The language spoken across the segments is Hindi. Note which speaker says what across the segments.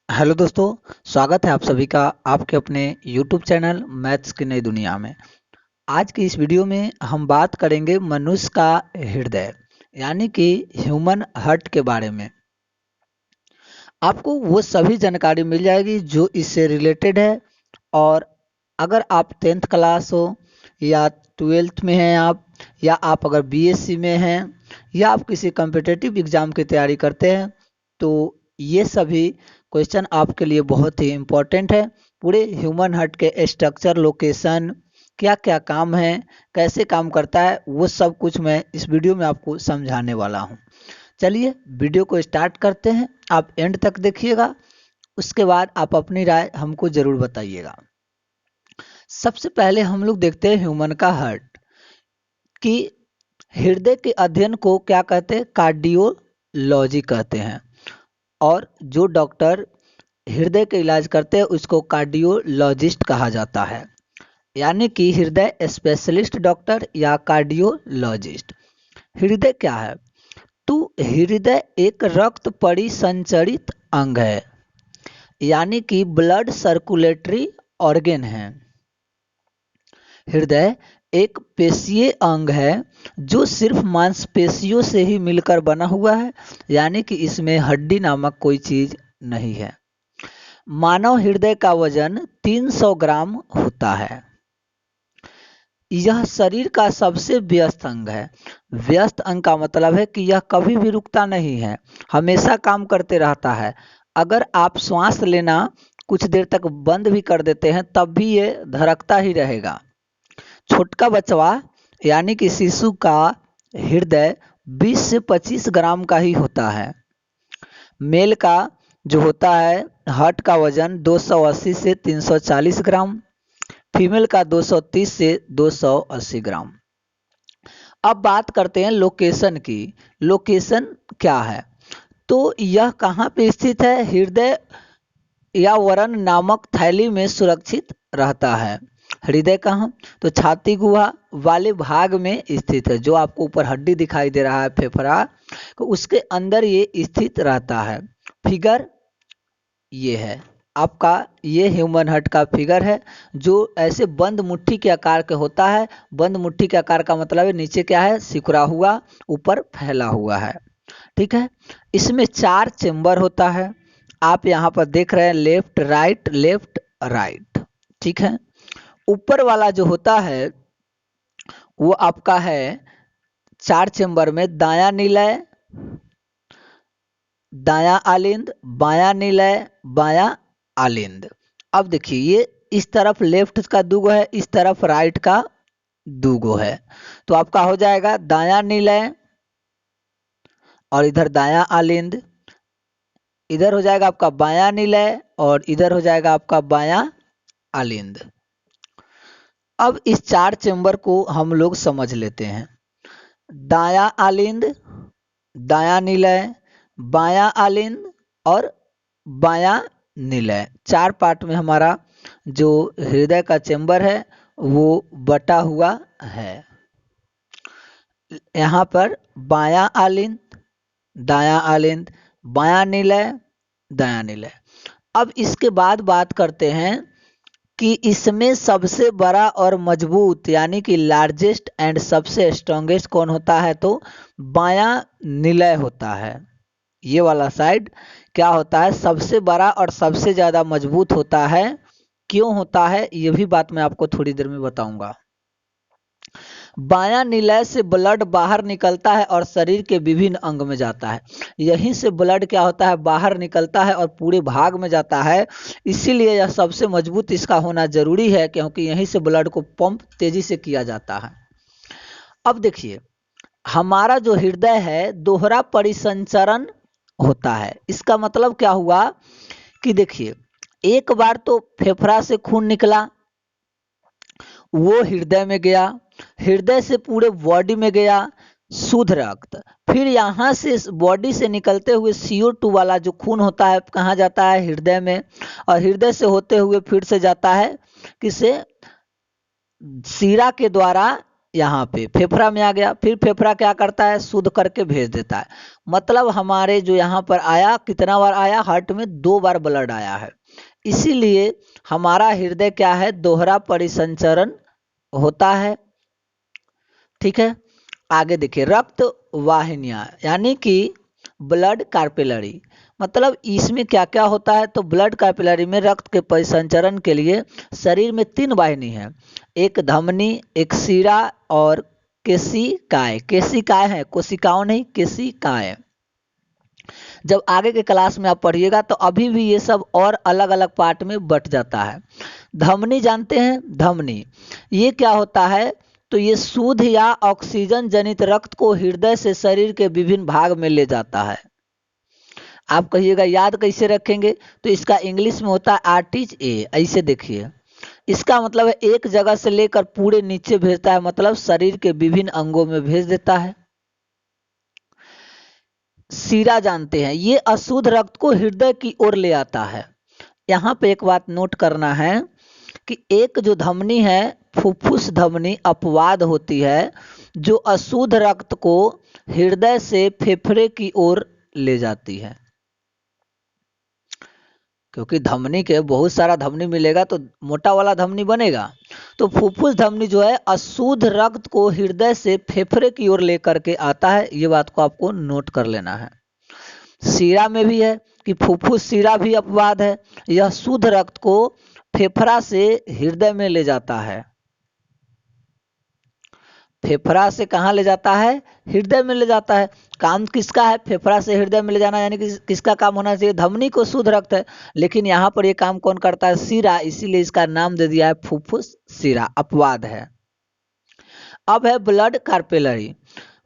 Speaker 1: हेलो दोस्तों। स्वागत है आप सभी का आपके अपने YouTube चैनल मैथ्स की नई दुनिया में। आज की इस वीडियो में हम बात करेंगे मनुष्य का हृदय यानी कि ह्यूमन हार्ट के बारे में। आपको वो सभी जानकारी मिल जाएगी जो इससे रिलेटेड है। और अगर आप 10th क्लास हो या 12th में हैं आप, या आप अगर BSc में हैं, या आप किसी कॉम्पिटिटिव एग्जाम की तैयारी करते हैं, तो ये सभी क्वेश्चन आपके लिए बहुत ही इम्पोर्टेंट है। पूरे ह्यूमन हार्ट के स्ट्रक्चर, लोकेशन, क्या क्या काम है, कैसे काम करता है, वो सब कुछ मैं इस वीडियो में आपको समझाने वाला हूँ। चलिए वीडियो को स्टार्ट करते हैं। आप एंड तक देखिएगा, उसके बाद आप अपनी राय हमको ज़रूर बताइएगा। सबसे पहले हम लोग देखते हैं ह्यूमन का हार्ट कि हृदय के अध्ययन को क्या कहते हैं, कार्डियोलॉजी कहते हैं। और जो डॉक्टर हृदय का इलाज करते हैं उसको कार्डियोलॉजिस्ट कहा जाता है, यानी कि हृदय स्पेशलिस्ट डॉक्टर या कार्डियोलॉजिस्ट। हृदय क्या है? तो हृदय एक रक्त परिसंचरित अंग है, यानी कि ब्लड सर्कुलेटरी ऑर्गन है। हृदय एक पेशीय अंग है जो सिर्फ मांसपेशियों से ही मिलकर बना हुआ है, यानी कि इसमें हड्डी नामक कोई चीज नहीं है। मानव हृदय का वजन 300 ग्राम होता है। यह शरीर का सबसे व्यस्त अंग है। व्यस्त अंग का मतलब है कि यह कभी भी रुकता नहीं है, हमेशा काम करते रहता है। अगर आप श्वास लेना कुछ देर तक बंद भी कर देते हैं तब भी ये धड़कता ही रहेगा। छोटका बचवा यानी कि शिशु का हृदय 20 से 25 ग्राम का ही होता है। मेल का जो होता है हार्ट का वजन 280 से 340 ग्राम, फीमेल का 230 से 280 ग्राम। अब बात करते हैं लोकेशन की। लोकेशन क्या है? तो यह कहाँ पे स्थित है? हृदय या वरण नामक थैली में सुरक्षित रहता है। हृदय कहाँ? तो छाती गुहा वाले भाग में स्थित है। जो आपको ऊपर हड्डी दिखाई दे रहा है फेफड़ा, तो उसके अंदर ये स्थित रहता है। फिगर ये है आपका, ये ह्यूमन हार्ट का फिगर है जो ऐसे बंद मुट्ठी के आकार के होता है। बंद मुट्ठी के आकार का मतलब है नीचे क्या है, सिकुड़ा हुआ, ऊपर फैला हुआ है। ठीक है। इसमें 4 चेम्बर होता है। आप यहाँ पर देख रहे हैं लेफ्ट राइट लेफ्ट राइट। ठीक है। ऊपर वाला जो होता है वो आपका है 4 चेम्बर में दायां निलय, दायां आलिंद, बायां निलय, बायां आलिंद। अब देखिए ये इस तरफ लेफ्ट का दूगो है, इस तरफ राइट का दूगो है। तो आपका हो जाएगा दायां निलय और इधर दायां आलिंद, इधर हो जाएगा आपका बायां निलय और इधर हो जाएगा आपका बायां आलिंद। अब इस 4 चेम्बर को हम लोग समझ लेते हैं। दायां आलिंद, दायां निलय, बायां आलिंद और बायां निलय, 4 पार्ट में हमारा जो हृदय का चेम्बर है वो बटा हुआ है। यहाँ पर बायां आलिंद, दायां आलिंद, बायां निलय, दायां निलय। अब इसके बाद बात करते हैं कि इसमें सबसे बड़ा और मजबूत यानी कि लार्जेस्ट एंड सबसे स्ट्रॉन्गेस्ट कौन होता है? तो बायां निलय होता है। ये वाला साइड क्या होता है, सबसे बड़ा और सबसे ज्यादा मजबूत होता है। क्यों होता है ये भी बात मैं आपको थोड़ी देर में बताऊंगा। बायां निलय से ब्लड बाहर निकलता है और शरीर के विभिन्न अंग में जाता है। यहीं से ब्लड क्या होता है, बाहर निकलता है और पूरे भाग में जाता है। इसीलिए यह सबसे मजबूत इसका होना जरूरी है, क्योंकि यहीं से ब्लड को पंप तेजी से किया जाता है। अब देखिए हमारा जो हृदय है दोहरा परिसंचरण होता है। इसका मतलब क्या हुआ कि देखिए एक बार तो फेफड़ा से खून निकला, वो हृदय में गया, हृदय से पूरे बॉडी में गया शुद्ध रक्त। फिर यहाँ से बॉडी से निकलते हुए CO2 वाला जो खून होता है कहाँ जाता है, हृदय में। और हृदय से होते हुए फिर से जाता है किसे, शिरा के द्वारा यहाँ पे फेफड़ा में आ गया, फिर फेफड़ा क्या करता है, शुद्ध करके भेज देता है। मतलब हमारे जो यहाँ पर आया, कितना बार आया, हार्ट में 2 बार ब्लड आया है। इसीलिए हमारा हृदय क्या है, दोहरा परिसंचरण होता है। ठीक है, आगे देखिए, रक्त वाहिनियां यानी कि ब्लड कैपिलरी, मतलब इसमें क्या क्या होता है, तो ब्लड कैपिलरी में रक्त के परिसंचरण के लिए शरीर में 3 वाहिनी है, एक धमनी, एक शिरा और केशिकाएं। केशिकाएं है, कोशिकाओं नहीं, केशिकाएं। जब आगे के क्लास में आप पढ़िएगा तो अभी भी ये सब और अलग अलग पार्ट में बट जाता है। धमनी जानते हैं, धमनी ये क्या होता है, तो ये शुद्ध या ऑक्सीजन जनित रक्त को हृदय से शरीर के विभिन्न भाग में ले जाता है। आप कहिएगा याद कैसे रखेंगे, तो इसका इंग्लिश में होता है RTH। ऐसे देखिए, इसका मतलब है एक जगह से लेकर पूरे नीचे भेजता है, मतलब शरीर के विभिन्न अंगों में भेज देता है। शिरा जानते हैं, ये अशुद्ध रक्त को हृदय की ओर ले आता है। यहाँ पे एक बात नोट करना है कि एक जो धमनी है, फुफ्फुस धमनी अपवाद होती है, जो अशुद्ध रक्त को हृदय से फेफड़े की ओर ले जाती है। क्योंकि धमनी के बहुत सारा धमनी मिलेगा तो मोटा वाला धमनी बनेगा, तो फुफ्फुस धमनी जो है अशुद्ध रक्त को हृदय से फेफड़े की ओर लेकर के आता है। ये बात को आपको नोट कर लेना है। शिरा में भी है कि फुफ्फुस शिरा भी अपवाद है, यह शुद्ध रक्त को फेफड़ा से हृदय में ले जाता है। फेफड़ा से कहाँ ले जाता है, हृदय में ले जाता है। काम किसका है, फेफड़ा से हृदय में ले जाना, यानी कि किसका काम होना चाहिए, धमनी को शुद्ध रक्त है, लेकिन यहाँ पर ये काम कौन करता है, शिरा, इसीलिए इसका नाम दे दिया है फुफ्फुस शिरा, अपवाद है। अब है ब्लड कैपिलरी,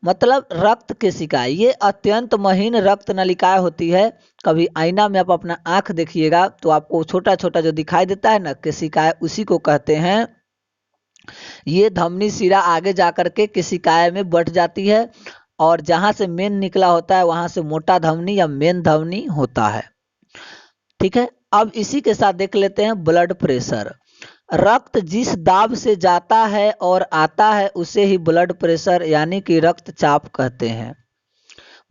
Speaker 1: मतलब रक्त केशिका। ये अत्यंत महीन रक्त नलिकाएं होती है। कभी आईना में आप अपना आंख देखिएगा तो आपको छोटा छोटा जो दिखाई देता है ना केशिकाएं, उसी को कहते हैं। ये धमनी शिरा आगे जाकर के केशिकाएं में बट जाती है, और जहां से मेन निकला होता है वहां से मोटा धमनी या मेन धमनी होता है। ठीक है, अब इसी के साथ देख लेते हैं ब्लड प्रेशर। रक्त जिस दाब से जाता है और आता है उसे ही ब्लड प्रेशर यानी कि रक्तचाप कहते हैं।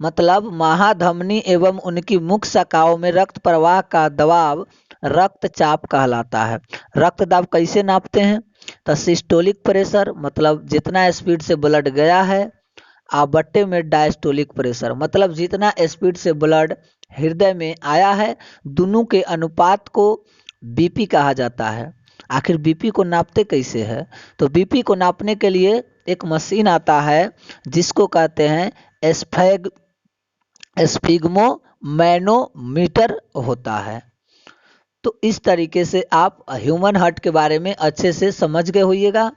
Speaker 1: मतलब महाधमनी एवं उनकी मुख्य शाखाओं में रक्त प्रवाह का दबाव रक्तचाप कहलाता है। रक्त दाब कैसे नापते हैं, तो सिस्टोलिक प्रेशर, मतलब जितना स्पीड से ब्लड गया है, बट्टे में डायस्टोलिक प्रेशर, मतलब जितना स्पीड से ब्लड हृदय में आया है, दोनों के अनुपात को बीपी कहा जाता है। आखिर बीपी को नापते कैसे है, तो बीपी को नापने के लिए एक मशीन आता है जिसको कहते हैं स्फिग्मोमैनोमीटर होता है। तो इस तरीके से आप ह्यूमन हार्ट के बारे में अच्छे से समझ गए होइएगा।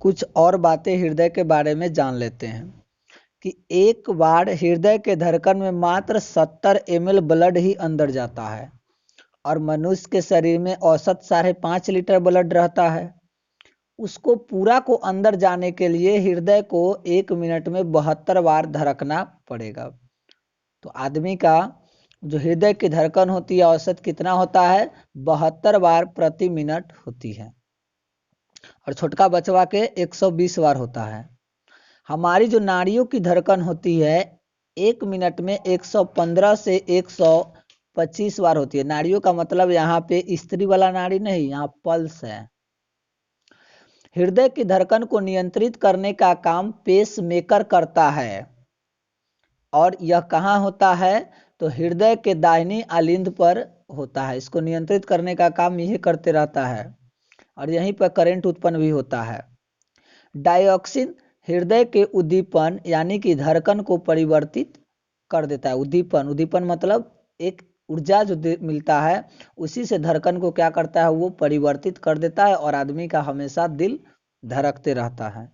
Speaker 1: कुछ और बातें हृदय के बारे में जान लेते हैं कि एक बार हृदय के धड़कन में मात्र 70 ml ब्लड ही अंदर जाता है, और मनुष्य के शरीर में औसत 5.5 लीटर ब्लड रहता है। उसको पूरा को अंदर जाने के लिए हृदय को 1 मिनट में 72 बार धड़कना पड़ेगा। तो आदमी का जो हृदय की धड़कन होती है औसत कितना होता है, 72 बार प्रति मिनट होती है, और छोटका बचवा के 120 बार होता है। हमारी जो नाड़ियों की धड़कन होती है 1 मिनट में 115 से 125 बार होती है। नाड़ियों का मतलब यहाँ पे स्त्री वाला नाड़ी नहीं, यहाँ पल्स है। हृदय की धड़कन को नियंत्रित करने का काम पेसमेकर करता है, और यह कहाँ होता है, तो हृदय के दाहिनी आलिंद पर होता है। इसको नियंत्रित करने का काम यही करते रहता है, और यहीं पर करंट उत्पन्न भी होता है। डायोक्सिन हृदय के उद्दीपन यानी कि धड़कन को परिवर्तित कर देता है। उद्दीपन मतलब एक ऊर्जा जो मिलता है, उसी से धड़कन को क्या करता है, वो परिवर्तित कर देता है, और आदमी का हमेशा दिल धड़कते रहता है।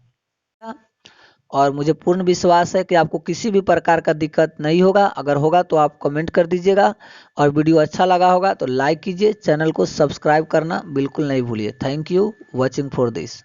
Speaker 1: और मुझे पूर्ण विश्वास है कि आपको किसी भी प्रकार का दिक्कत नहीं होगा। अगर होगा तो आप कमेंट कर दीजिएगा, और वीडियो अच्छा लगा होगा तो लाइक कीजिए, चैनल को सब्सक्राइब करना बिल्कुल नहीं भूलिए। Thank you watching for this.